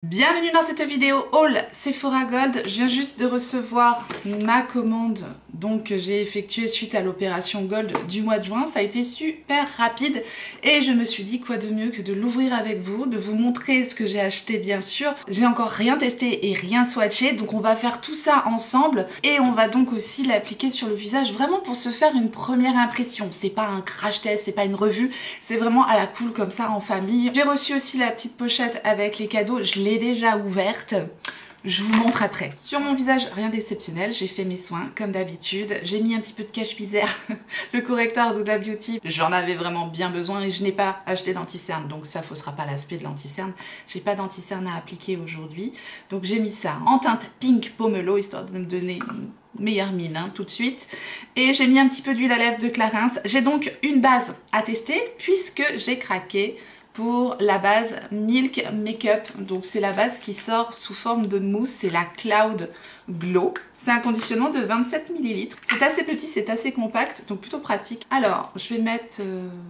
Bienvenue dans cette vidéo haul Sephora Gold. Je viens juste de recevoir ma commande que j'ai effectuée suite à l'opération Gold du mois de juin. Ça a été super rapide et je me suis dit quoi de mieux que de l'ouvrir avec vous, de vous montrer ce que j'ai acheté bien sûr. J'ai encore rien testé et rien swatché, donc on va faire tout ça ensemble et on va donc aussi l'appliquer sur le visage vraiment pour se faire une première impression. C'est pas un crash test, c'est pas une revue, c'est vraiment à la cool comme ça en famille. J'ai reçu aussi la petite pochette avec les cadeaux, je l'ai déjà ouverte, je vous montre après. Sur mon visage, rien d'exceptionnel, j'ai fait mes soins comme d'habitude, j'ai mis un petit peu de cache-misère, le correcteur d'Huda Beauty, j'en avais vraiment bien besoin et je n'ai pas acheté d'anti-cerne, donc ça faussera pas l'aspect de l'anti-cerne, j'ai pas d'anti-cerne à appliquer aujourd'hui, donc j'ai mis ça en teinte pink pomelo, histoire de me donner une meilleure mine tout de suite, et j'ai mis un petit peu d'huile à lèvres de Clarins. J'ai donc une base à tester puisque j'ai craqué pour la base Milk Makeup. Donc c'est la base qui sort sous forme de mousse, c'est la Cloud Glow. C'est un conditionnement de 27 ml. C'est assez petit, c'est assez compact, donc plutôt pratique. Alors, je vais mettre,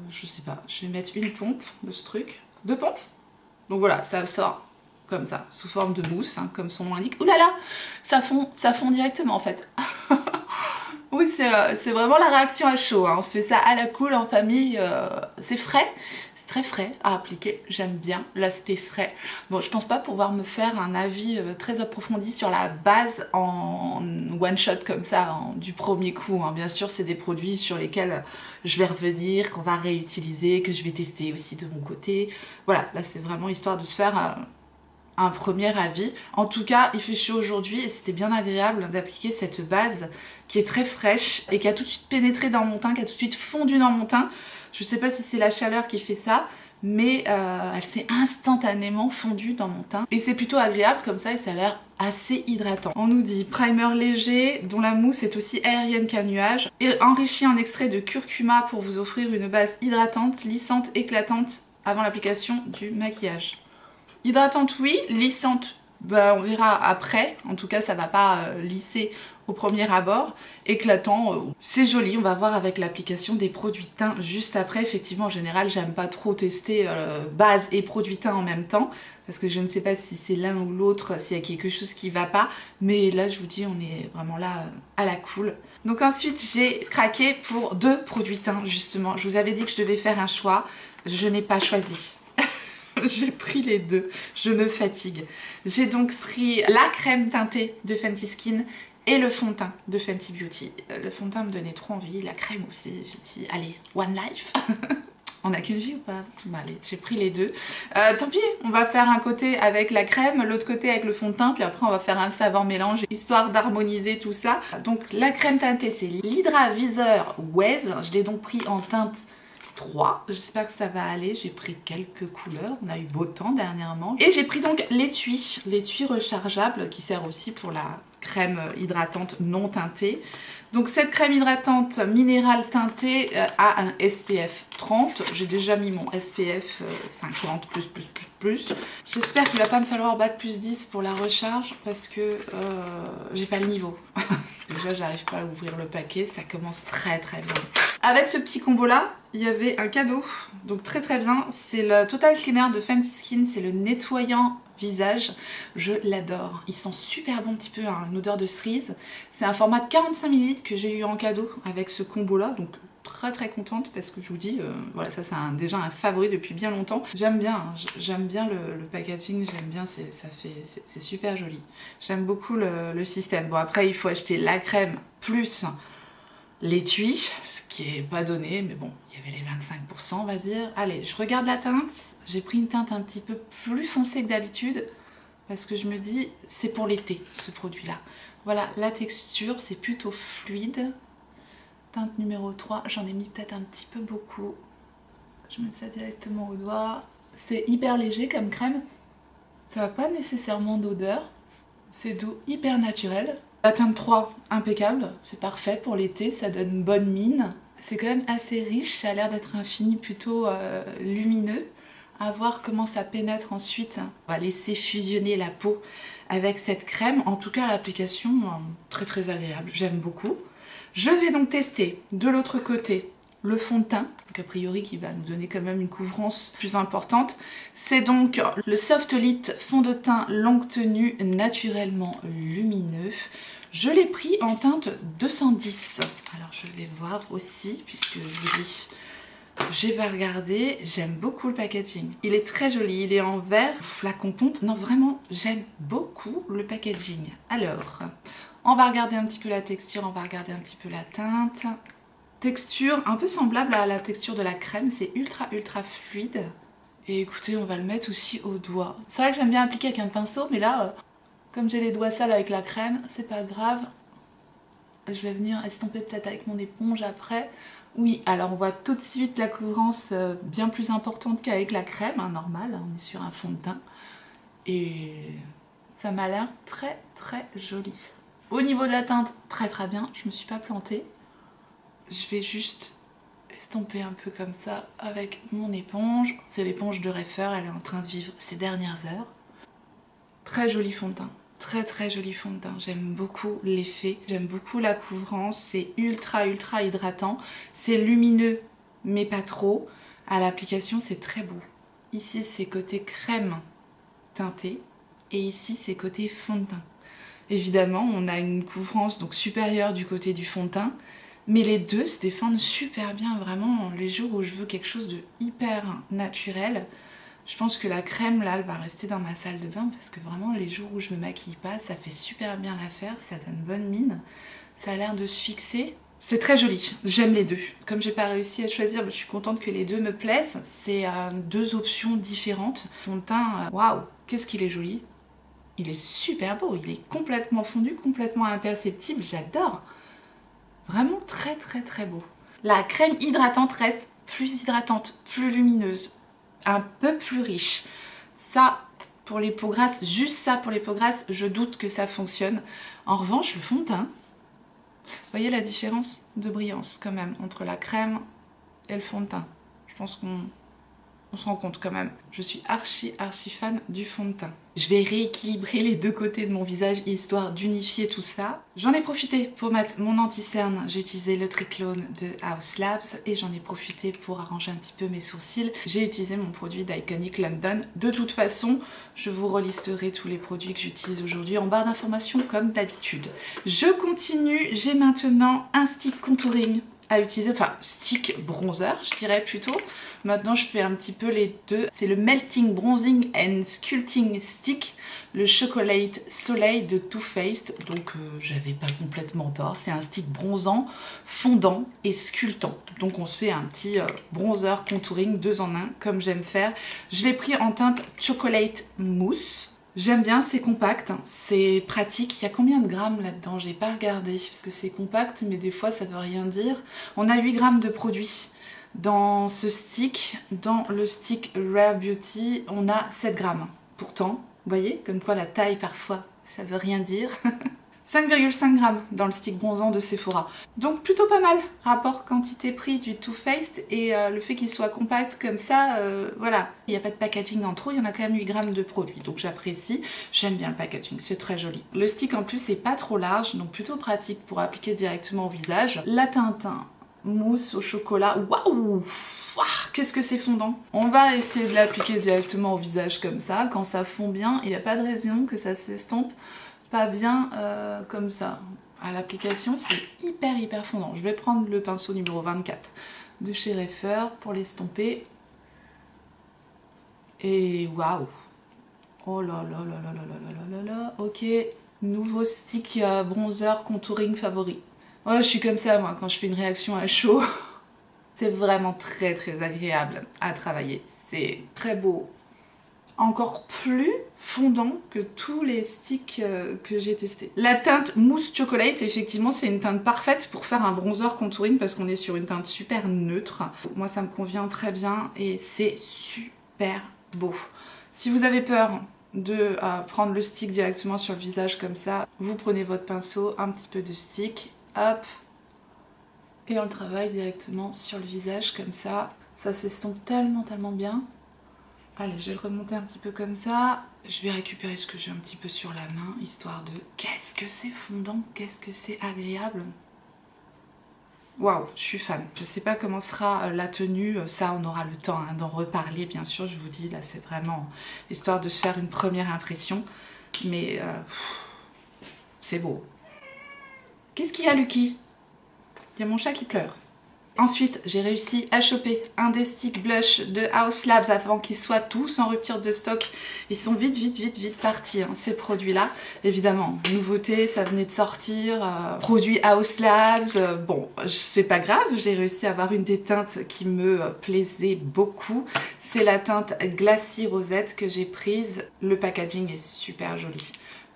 je sais pas, je vais mettre une pompe de ce truc. Deux pompes. Donc voilà, ça sort comme ça, sous forme de mousse, comme son nom l'indique. Ouh là là, ça fond directement en fait. Oui, c'est vraiment la réaction à chaud, on se fait ça à la cool en famille, c'est frais. Très frais à appliquer, j'aime bien l'aspect frais. Bon, je pense pas pouvoir me faire un avis très approfondi sur la base en one shot comme ça, du premier coup. Bien sûr, c'est des produits sur lesquels je vais revenir, qu'on va réutiliser, que je vais tester aussi de mon côté. Voilà, là c'est vraiment histoire de se faire un premier avis. En tout cas, il fait chaud aujourd'hui et c'était bien agréable d'appliquer cette base qui est très fraîche et qui a tout de suite pénétré dans mon teint, qui a tout de suite fondu dans mon teint. Je sais pas si c'est la chaleur qui fait ça, mais elle s'est instantanément fondue dans mon teint. Et c'est plutôt agréable comme ça et ça a l'air assez hydratant. On nous dit primer léger dont la mousse est aussi aérienne qu'un nuage et enrichi en extrait de curcuma pour vous offrir une base hydratante, lissante, éclatante avant l'application du maquillage. Hydratante oui, lissante bah, on verra après, en tout cas ça va pas lisser au premier abord. Éclatant, c'est joli, on va voir avec l'application des produits teint juste après. Effectivement en général j'aime pas trop tester base et produit teint en même temps parce que je ne sais pas si c'est l'un ou l'autre, s'il y a quelque chose qui va pas, mais là je vous dis on est vraiment là à la cool. Donc ensuite j'ai craqué pour deux produits teint justement, je vous avais dit que je devais faire un choix, je n'ai pas choisi. J'ai pris les deux, je me fatigue. J'ai donc pris la crème teintée de Fenty Skin et le fond de teint de Fenty Beauty. Le fond de teint me donnait trop envie, la crème aussi. J'ai dit, allez, one life. On a qu'une vie ou pas? Bon, allez, j'ai pris les deux. Tant pis, on va faire un côté avec la crème, l'autre côté avec le fond de teint, puis après on va faire un savant mélange, histoire d'harmoniser tout ça. Donc la crème teintée, c'est l'Hydra Visor Waze. Je l'ai donc pris en teinte 3. J'espère que ça va aller. J'ai pris quelques couleurs. On a eu beau temps dernièrement. Et j'ai pris donc l'étui rechargeable qui sert aussi pour la crème hydratante non teintée. Donc cette crème hydratante minérale teintée a un SPF 30. J'ai déjà mis mon SPF 50 plus. J'espère qu'il va pas me falloir bac plus 10 pour la recharge parce que j'ai pas le niveau. Déjà j'arrive pas à ouvrir le paquet, ça commence très bien. Avec ce petit combo là, il y avait un cadeau, donc très bien. C'est le Total Cleaner de Fenty Skin, c'est le nettoyant visage. Je l'adore, il sent super bon, un petit peu une odeur de cerise. C'est un format de 45 ml que j'ai eu en cadeau avec ce combo là, donc très contente parce que je vous dis, voilà, ça c'est déjà un favori depuis bien longtemps. J'aime bien, j'aime bien le packaging, j'aime bien, c'est super joli. J'aime beaucoup le système. Bon après il faut acheter la crème plus l'étui, ce qui est pas donné, mais bon, il y avait les 25% on va dire. Allez, je regarde la teinte, j'ai pris une teinte un petit peu plus foncée que d'habitude, parce que je me dis, c'est pour l'été, ce produit-là. Voilà, la texture, c'est plutôt fluide. Teinte numéro 3, j'en ai mis peut-être un petit peu beaucoup. Je mets ça directement au doigt. C'est hyper léger comme crème, ça n'a pas nécessairement d'odeur, c'est doux, hyper naturel. La teinte 3, impeccable, c'est parfait pour l'été, ça donne une bonne mine. C'est quand même assez riche, ça a l'air d'être un fini plutôt lumineux. À voir comment ça pénètre ensuite. On va laisser fusionner la peau avec cette crème. En tout cas, l'application, très agréable, j'aime beaucoup. Je vais donc tester de l'autre côté le fond de teint, donc a priori qui va nous donner quand même une couvrance plus importante. C'est donc le Soft Lit fond de teint longue tenue naturellement lumineux. Je l'ai pris en teinte 210. Alors je vais voir aussi, puisque je vous dis, j'ai pas regardé, j'aime beaucoup le packaging. Il est très joli, il est en verre, flacon pompe. Non vraiment, j'aime beaucoup le packaging. Alors, on va regarder un petit peu la texture, on va regarder un petit peu la teinte. Texture un peu semblable à la texture de la crème, c'est ultra fluide. Et écoutez, on va le mettre aussi au doigt. C'est vrai que j'aime bien appliquer avec un pinceau, mais là, comme j'ai les doigts sales avec la crème, c'est pas grave. Je vais venir estomper peut-être avec mon éponge après. Oui, alors on voit tout de suite la couvrance bien plus importante qu'avec la crème, hein, normal, on est sur un fond de teint. Et ça m'a l'air très joli. Au niveau de la teinte, très bien, je me suis pas plantée. Je vais juste estomper un peu comme ça avec mon éponge. C'est l'éponge de Reifer, elle est en train de vivre ses dernières heures. Très joli fond de teint, très joli fond de teint. J'aime beaucoup l'effet, j'aime beaucoup la couvrance, c'est ultra hydratant. C'est lumineux mais pas trop. À l'application c'est très beau. Ici c'est côté crème teintée et ici c'est côté fond de teint. Évidemment on a une couvrance donc supérieure du côté du fond de teint. Mais les deux se défendent super bien, vraiment, les jours où je veux quelque chose de hyper naturel. Je pense que la crème, là, elle va rester dans ma salle de bain parce que vraiment, les jours où je me maquille pas, ça fait super bien l'affaire, ça donne bonne mine. Ça a l'air de se fixer. C'est très joli, j'aime les deux. Comme j'ai pas réussi à choisir, je suis contente que les deux me plaisent. C'est deux options différentes. Fond de teint, waouh, qu'est-ce qu'il est joli. Il est super beau, il est complètement fondu, complètement imperceptible, j'adore. Vraiment très beau. La crème hydratante reste plus hydratante, plus lumineuse, un peu plus riche. Ça, pour les peaux grasses, juste ça pour les peaux grasses, je doute que ça fonctionne. En revanche, le fond de teint, vous voyez la différence de brillance quand même entre la crème et le fond de teint. Je pense qu'on se rend compte quand même. Je suis archi fan du fond de teint. Je vais rééquilibrer les deux côtés de mon visage histoire d'unifier tout ça. J'en ai profité pour mettre mon anti-cerne. J'ai utilisé le Triclone de Haus Labs et j'en ai profité pour arranger un petit peu mes sourcils. J'ai utilisé mon produit d'Iconic London. De toute façon, je vous relisterai tous les produits que j'utilise aujourd'hui en barre d'informations comme d'habitude. Je continue. J'ai maintenant un stick contouring à utiliser, enfin stick bronzer je dirais plutôt. Maintenant je fais un petit peu les deux. C'est le Melting Bronzing and Sculpting Stick, le Chocolate Soleil de Too Faced. Donc j'avais pas complètement tort, c'est un stick bronzant, fondant et sculptant. Donc on se fait un petit bronzer contouring 2 en 1 comme j'aime faire. Je l'ai pris en teinte Chocolate Mousse. J'aime bien, c'est compact, c'est pratique. Il y a combien de grammes là-dedans? J'ai pas regardé parce que c'est compact, mais des fois ça veut rien dire. On a 8 grammes de produit dans ce stick. Dans le stick Rare Beauty, on a 7 grammes. Pourtant, vous voyez, comme quoi la taille parfois ça veut rien dire. 5,5 grammes dans le stick bronzant de Sephora. Donc plutôt pas mal, rapport quantité-prix du Too Faced et le fait qu'il soit compact comme ça, voilà. Il n'y a pas de packaging en trop, il y en a quand même 8 grammes de produit, donc j'apprécie. J'aime bien le packaging, c'est très joli. Le stick en plus n'est pas trop large, donc plutôt pratique pour appliquer directement au visage. La teinte mousse au chocolat, waouh, qu'est-ce que c'est fondant. On va essayer de l'appliquer directement au visage comme ça, quand ça fond bien, il n'y a pas de raison que ça s'estompe pas bien comme ça. À l'application, c'est hyper fondant. Je vais prendre le pinceau numéro 24 de chez Reifer pour l'estomper. Et waouh! Oh là là là là là là là là là. Ok, nouveau stick bronzer contouring favori. Oh, je suis comme ça moi quand je fais une réaction à chaud. C'est vraiment très agréable à travailler. C'est très beau. Encore plus fondant que tous les sticks que j'ai testés. La teinte Mousse Chocolate, effectivement, c'est une teinte parfaite pour faire un bronzer contouring parce qu'on est sur une teinte super neutre. Moi, ça me convient très bien et c'est super beau. Si vous avez peur de prendre le stick directement sur le visage comme ça, vous prenez votre pinceau, un petit peu de stick, hop, et on le travaille directement sur le visage comme ça. Ça s'estompe tellement bien. Allez, je vais le remonter un petit peu comme ça. Je vais récupérer ce que j'ai un petit peu sur la main, histoire de... Qu'est-ce que c'est fondant, qu'est-ce que c'est agréable. Waouh, je suis fan. Je sais pas comment sera la tenue, ça on aura le temps d'en reparler bien sûr, je vous dis, là c'est vraiment histoire de se faire une première impression, mais c'est beau. Qu'est-ce qu'il y a Lucky? Il y a mon chat qui pleure. Ensuite, j'ai réussi à choper un des sticks blush de Haus Labs avant qu'ils soient tous en rupture de stock. Ils sont vite partis, hein, ces produits-là. Évidemment, nouveauté, ça venait de sortir. Produit Haus Labs, bon, c'est pas grave. J'ai réussi à avoir une des teintes qui me plaisait beaucoup. C'est la teinte Glacis Rosette que j'ai prise. Le packaging est super joli.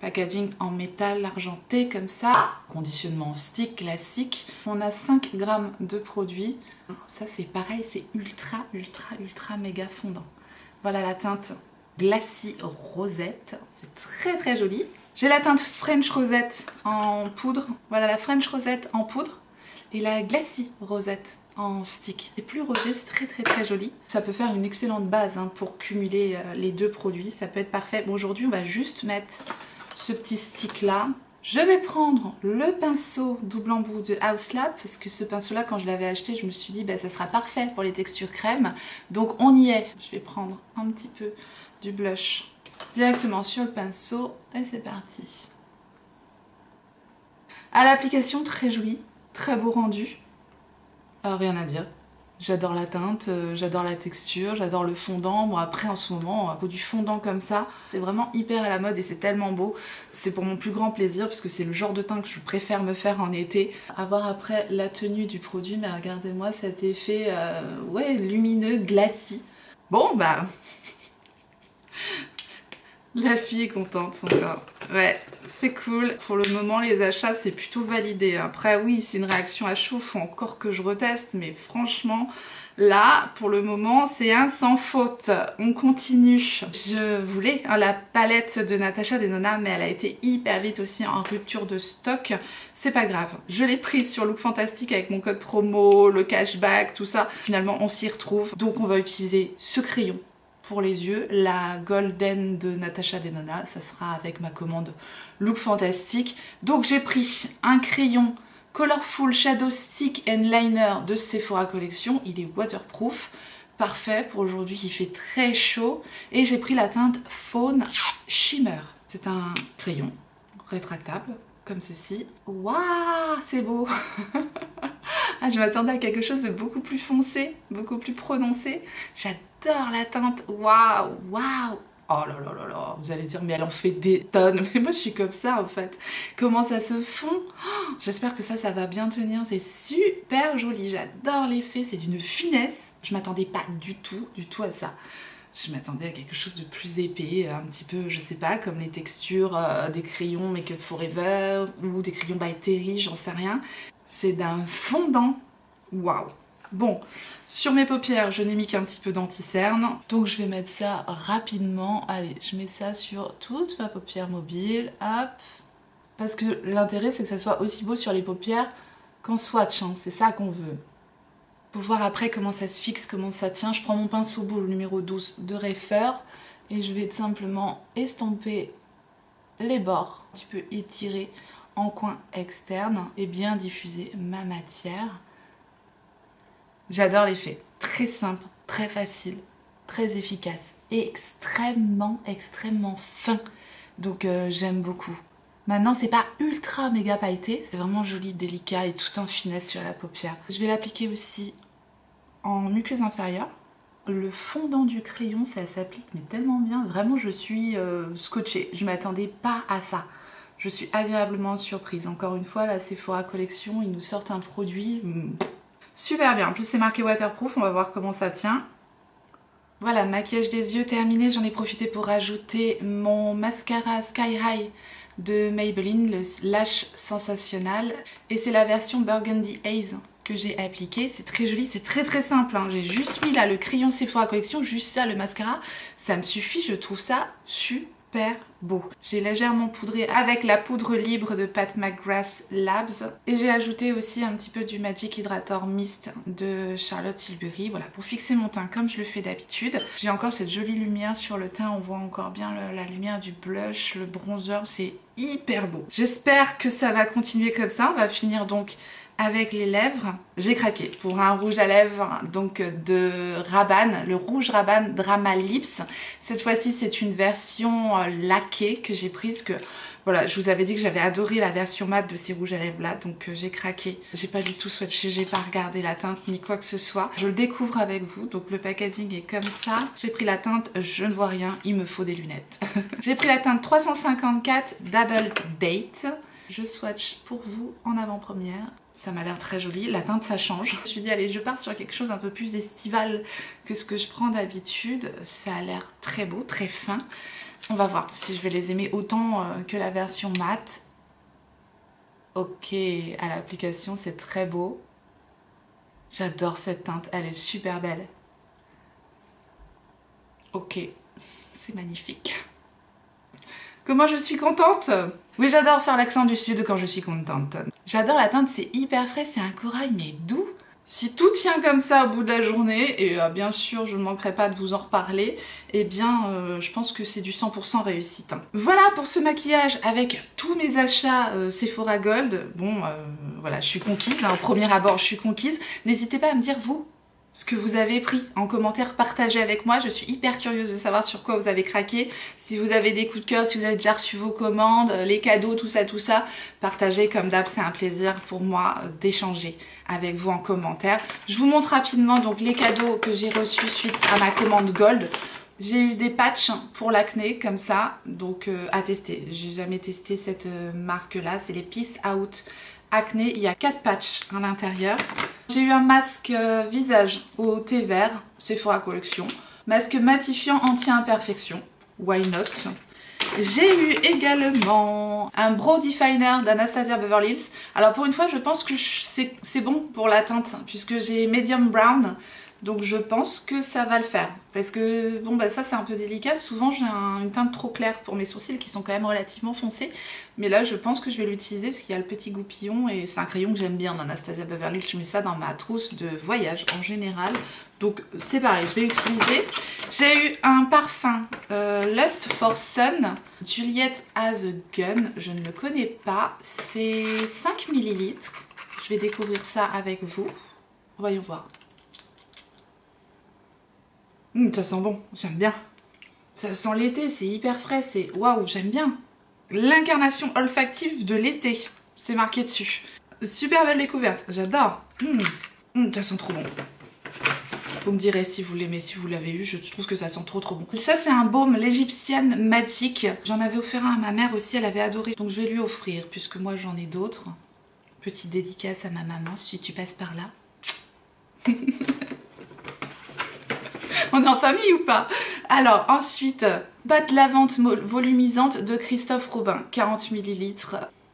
Packaging en métal argenté comme ça, conditionnement en stick classique. On a 5 grammes de produit. Ça c'est pareil, c'est ultra méga fondant. Voilà la teinte Glacis Rosette, c'est très joli. J'ai la teinte French Rosette en poudre. Voilà la French Rosette en poudre et la Glacis Rosette en stick. C'est plus rosé, c'est très joli. Ça peut faire une excellente base hein, pour cumuler les deux produits, ça peut être parfait. Bon, aujourd'hui on va juste mettre ce petit stick là. Je vais prendre le pinceau double embout de Haus Labs parce que ce pinceau là quand je l'avais acheté je me suis dit bah, ça sera parfait pour les textures crème, donc on y est. Je vais prendre un petit peu du blush directement sur le pinceau et c'est parti. À l'application très joli, très beau rendu, rien à dire. J'adore la teinte, j'adore la texture, j'adore le fondant. Bon après en ce moment, un peu du fondant comme ça, c'est vraiment hyper à la mode et c'est tellement beau. C'est pour mon plus grand plaisir parce que c'est le genre de teint que je préfère me faire en été. À voir après la tenue du produit, mais regardez-moi cet effet ouais, lumineux, glacis. Bon bah... La fille est contente encore. Ouais, c'est cool. Pour le moment, les achats, c'est plutôt validé. Après, oui, c'est une réaction à chaud. Faut encore que je reteste. Mais franchement, là, pour le moment, c'est un sans faute. On continue. Je voulais hein, la palette de Natasha Denona, mais elle a été hyper vite aussi en rupture de stock. C'est pas grave. Je l'ai prise sur Look Fantastic avec mon code promo, le cashback, tout ça. Finalement, on s'y retrouve. Donc, on va utiliser ce crayon pour les yeux, la Golden de Natasha Denona, ça sera avec ma commande Look Fantastic. Donc j'ai pris un crayon Colorful Shadow Stick and Liner de Sephora Collection, il est waterproof, parfait pour aujourd'hui qui fait très chaud. Et j'ai pris la teinte Fawn Shimmer, c'est un crayon rétractable comme ceci. Waouh, c'est beau. Ah, je m'attendais à quelque chose de beaucoup plus foncé, beaucoup plus prononcé. J'adore la teinte. Waouh, waouh. Oh là là là là, vous allez dire mais elle en fait des tonnes. Mais moi je suis comme ça en fait. Comment ça se fond. Oh, j'espère que ça va bien tenir. C'est super joli. J'adore l'effet. C'est d'une finesse. Je m'attendais pas du tout à ça. Je m'attendais à quelque chose de plus épais, un petit peu, je sais pas, comme les textures des crayons Make Up Forever ou des crayons by Terry, j'en sais rien. C'est d'un fondant. Waouh. Bon, sur mes paupières, je n'ai mis qu'un petit peu d'anti-cerne. Donc je vais mettre ça rapidement. Allez, je mets ça sur toute ma paupière mobile. Hop. Parce que l'intérêt, c'est que ça soit aussi beau sur les paupières qu'en swatch. Hein. C'est ça qu'on veut. Pour voir après comment ça se fixe, comment ça tient. Je prends mon pinceau boule numéro 12 de Reifer. Et je vais simplement estomper les bords. Un petit peu étirer en coin externe et bien diffuser ma matière. J'adore l'effet, très simple, très facile, très efficace et extrêmement fin. Donc j'aime beaucoup. Maintenant c'est pas ultra méga pailleté, c'est vraiment joli, délicat et tout en finesse sur la paupière. Je vais l'appliquer aussi en muqueuse inférieure. Le fondant du crayon, ça s'applique mais tellement bien, vraiment je suis scotchée, je m'attendais pas à ça. Je suis agréablement surprise. Encore une fois, la Sephora Collection, ils nous sortent un produit super bien. En plus, c'est marqué waterproof. On va voir comment ça tient. Voilà, maquillage des yeux terminé. J'en ai profité pour rajouter mon mascara Sky High de Maybelline, le Lash Sensationnel. Et c'est la version Burgundy Haze que j'ai appliquée. C'est très joli, c'est très simple. Hein. J'ai juste mis là le crayon Sephora Collection, juste ça, le mascara. Ça me suffit, je trouve ça super beau. J'ai légèrement poudré avec la poudre libre de Pat McGrath Labs et j'ai ajouté aussi un petit peu du Magic Hydrator Mist de Charlotte Tilbury, voilà, pour fixer mon teint comme je le fais d'habitude. J'ai encore cette jolie lumière sur le teint, on voit encore bien la lumière du blush, le bronzer, c'est hyper beau. J'espère que ça va continuer comme ça. On va finir donc avec les lèvres. J'ai craqué pour un rouge à lèvres donc de Rabanne, le rouge Rabanne Drama Lips. Cette fois-ci c'est une version laquée que j'ai prise, que voilà, je vous avais dit que j'avais adoré la version mat de ces rouges à lèvres là, donc j'ai craqué. J'ai pas du tout swatché, j'ai pas regardé la teinte ni quoi que ce soit. Je le découvre avec vous, donc le packaging est comme ça. J'ai pris la teinte, je ne vois rien, il me faut des lunettes. J'ai pris la teinte 354 Double Date. Je swatch pour vous en avant-première. Ça m'a l'air très joli, la teinte ça change. Je me suis dit allez, je pars sur quelque chose un peu plus estival que ce que je prends d'habitude. Ça a l'air très beau, très fin. On va voir si je vais les aimer autant que la version mat. Ok, à l'application c'est très beau. J'adore cette teinte, elle est super belle. Ok, c'est magnifique. Comment je suis contente! Oui, j'adore faire l'accent du sud quand je suis contente. J'adore la teinte, c'est hyper frais, c'est un corail mais doux. Si tout tient comme ça au bout de la journée, et bien sûr je ne manquerai pas de vous en reparler, eh bien je pense que c'est du 100% réussite. Voilà pour ce maquillage avec tous mes achats Sephora Gold. Bon, voilà, je suis conquise, hein, au premier abord je suis conquise. N'hésitez pas à me dire vous ce que vous avez pris en commentaire, partagez avec moi. Je suis hyper curieuse de savoir sur quoi vous avez craqué, si vous avez des coups de cœur, si vous avez déjà reçu vos commandes, les cadeaux, tout ça, partagez comme d'hab, c'est un plaisir pour moi d'échanger avec vous en commentaire. Je vous montre rapidement donc les cadeaux que j'ai reçus suite à ma commande Gold. J'ai eu des patchs pour l'acné comme ça, donc à tester. J'ai jamais testé cette marque là, c'est les Peace Out Acné, il y a 4 patchs à l'intérieur. J'ai eu un masque visage au thé vert, Sephora Collection. Masque matifiant anti-imperfection, why not. J'ai eu également un Brow Definer d'Anastasia Beverly Hills. Alors pour une fois je pense que c'est bon pour la teinte, puisque j'ai medium brown. Donc je pense que ça va le faire. Parce que bon bah ça c'est un peu délicat. Souvent j'ai une teinte trop claire pour mes sourcils qui sont quand même relativement foncés. Mais là je pense que je vais l'utiliser parce qu'il y a le petit goupillon. Et c'est un crayon que j'aime bien d'Anastasia Beverly Hills. Je mets ça dans ma trousse de voyage en général. Donc c'est pareil, je vais l'utiliser. J'ai eu un parfum Lust for Sun, Juliette Has a Gun. Je ne le connais pas. C'est 5 ml. Je vais découvrir ça avec vous. Voyons voir. Ça sent bon, j'aime bien. Ça sent l'été, c'est hyper frais, c'est waouh, j'aime bien. L'incarnation olfactive de l'été, c'est marqué dessus. Super belle découverte, j'adore. Ça sent trop bon. Vous me direz si vous l'aimez, si vous l'avez eu, je trouve que ça sent trop bon. Ça c'est un baume l'Égyptienne Magic. J'en avais offert un à ma mère aussi, elle avait adoré. Donc je vais lui offrir, puisque moi j'en ai d'autres. Petite dédicace à ma maman, si tu passes par là. On est en famille ou pas? Alors ensuite, pâte lavante volumisante de Christophe Robin, 40 ml.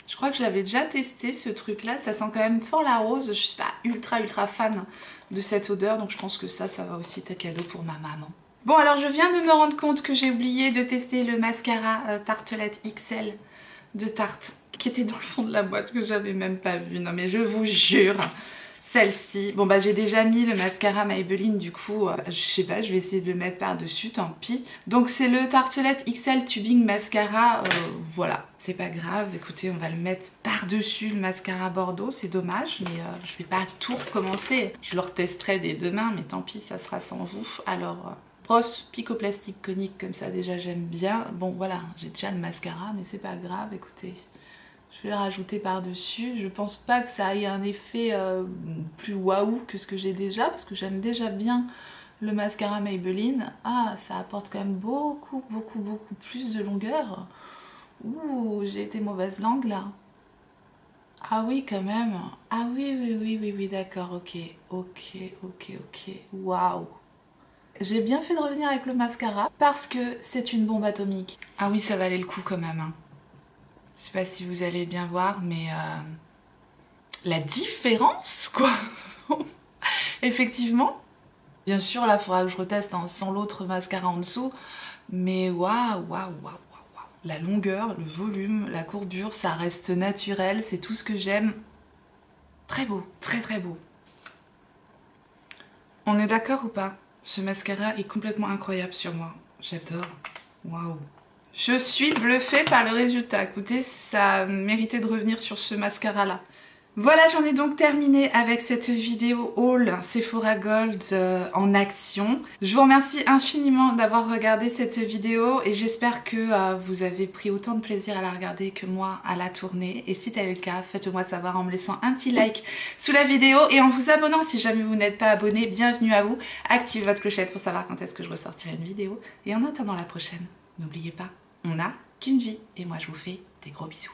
Je crois que je l'avais déjà testé ce truc là, ça sent quand même fort la rose. Je suis pas ultra fan de cette odeur, donc je pense que ça va aussi être cadeau pour ma maman. Bon alors je viens de me rendre compte que j'ai oublié de tester le mascara Tartelette XL de Tarte, qui était dans le fond de la boîte, que j'avais même pas vu. Non mais je vous jure, celle-ci, bon bah j'ai déjà mis le mascara Maybelline, du coup je sais pas, je vais essayer de le mettre par dessus, tant pis. Donc c'est le Tartelette XL Tubing Mascara, voilà, c'est pas grave, écoutez, on va le mettre par dessus le mascara Bordeaux, c'est dommage, mais je vais pas tout recommencer. Je le retesterai dès demain, mais tant pis, ça sera sans vous. Alors brosse picoplastique conique comme ça, déjà j'aime bien. Bon voilà, j'ai déjà le mascara, mais c'est pas grave, écoutez. Je vais le rajouter par-dessus. Je pense pas que ça ait un effet plus waouh que ce que j'ai déjà, parce que j'aime déjà bien le mascara Maybelline. Ah, ça apporte quand même beaucoup plus de longueur. Ouh, j'ai été mauvaise langue là. Ah oui, quand même. Ah oui, d'accord, ok. Waouh. J'ai bien fait de revenir avec le mascara parce que c'est une bombe atomique. Ah oui, ça valait le coup quand même, hein. Je sais pas si vous allez bien voir, mais la différence, quoi. Effectivement. Bien sûr, là, il faudra que je reteste sans l'autre mascara en dessous. Mais waouh. La longueur, le volume, la courbure, ça reste naturel. C'est tout ce que j'aime. Très beau, très beau. On est d'accord ou pas? Ce mascara est complètement incroyable sur moi. J'adore. Waouh. Je suis bluffée par le résultat. Écoutez, ça méritait de revenir sur ce mascara là. Voilà, j'en ai donc terminé avec cette vidéo haul Sephora Gold en action. Je vous remercie infiniment d'avoir regardé cette vidéo et j'espère que vous avez pris autant de plaisir à la regarder que moi à la tourner. Et si tel est le cas, faites-moi savoir en me laissant un petit like sous la vidéo et en vous abonnant si jamais vous n'êtes pas abonné. Bienvenue à vous. Activez votre clochette pour savoir quand est-ce que je ressortirai une vidéo. Et en attendant la prochaine, n'oubliez pas, on n'a qu'une vie. Et moi je vous fais des gros bisous.